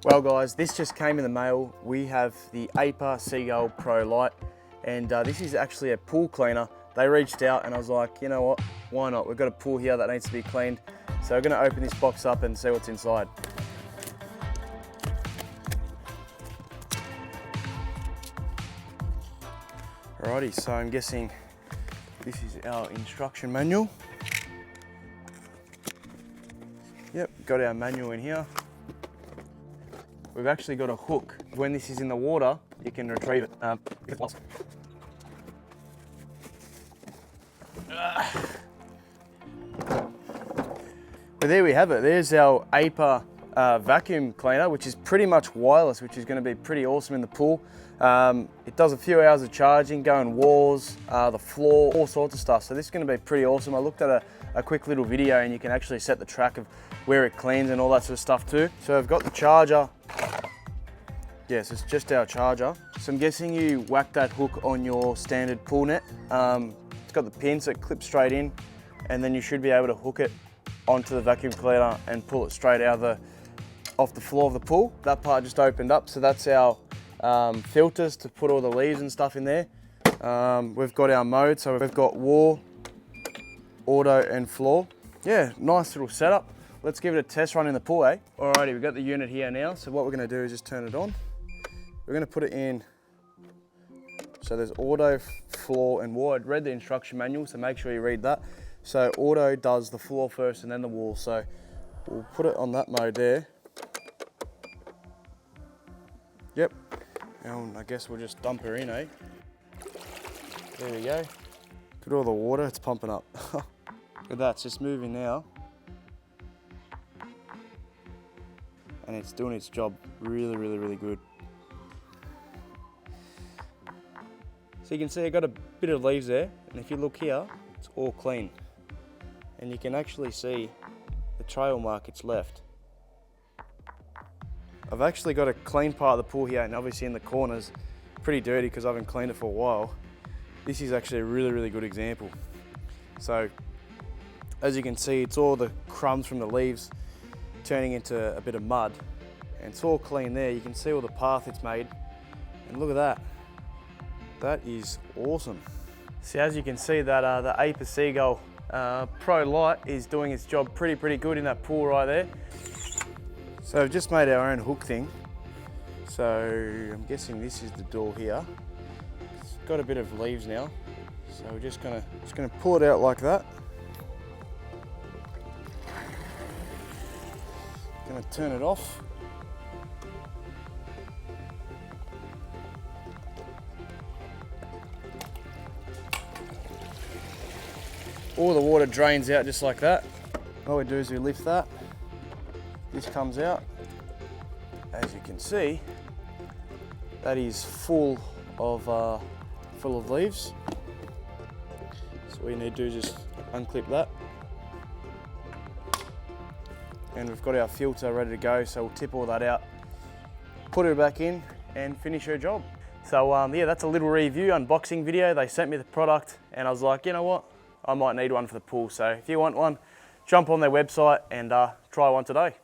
Well guys, this just came in the mail. We have the Aiper Seagull Pro Light, and this is actually a pool cleaner. They reached out and I was like, you know what, why not? We've got a pool here that needs to be cleaned. So we're gonna open this box up and see what's inside. Alrighty, so I'm guessing this is our instruction manual. Yep, got our manual in here. We've actually got a hook. When this is in the water, you can retrieve it. But there we have it. There's our Aiper vacuum cleaner, which is pretty much wireless, which is going to be pretty awesome in the pool. It does a few hours of charging, going walls, the floor, all sorts of stuff. So this is going to be pretty awesome. I looked at a quick little video and you can actually set the track of where it cleans and all that sort of stuff too. So I've got the charger. Yes, it's just our charger. So I'm guessing you whack that hook on your standard pool net. It's got the pin so it clips straight in, and then you should be able to hook it onto the vacuum cleaner and pull it straight out off the floor of the pool. That part just opened up, so that's our filters to put all the leaves and stuff in there. We've got our mode, so we've got war, auto and floor. Yeah, nice little setup. Let's give it a test run in the pool, eh? Alrighty, we've got the unit here now, so what we're gonna do is just turn it on. We're gonna put it in, so there's auto, floor and war. I'd read the instruction manual, so make sure you read that. So auto does the floor first and then the wall. So we'll put it on that mode there. Yep, and I guess we'll just dump her in, eh? There we go. Look at all the water, it's pumping up. Look at that, it's just moving now. And it's doing its job really, really, really good. So you can see I got a bit of leaves there, and if you look here, it's all clean. And you can actually see the trail mark it's left. I've actually got a clean part of the pool here, and obviously in the corners, pretty dirty because I haven't cleaned it for a while. This is actually a really, really good example. So, as you can see, it's all the crumbs from the leaves turning into a bit of mud, and it's all clean there. You can see all the path it's made, and look at that. That is awesome. So as you can see, that the Aiper Seagull Pro Light is doing its job pretty good in that pool right there. So I've just made our own hook thing. So I'm guessing this is the door here. It's got a bit of leaves now. So we're just gonna pull it out like that. Gonna turn it off. All the water drains out just like that. All we do is we lift that. This comes out. As you can see, that is full of leaves. So all you need to do is just unclip that. And we've got our filter ready to go, so we'll tip all that out, put it back in and finish her job. So yeah, that's a little review unboxing video. They sent me the product and I was like, you know what? I might need one for the pool. So if you want one, jump on their website and try one today.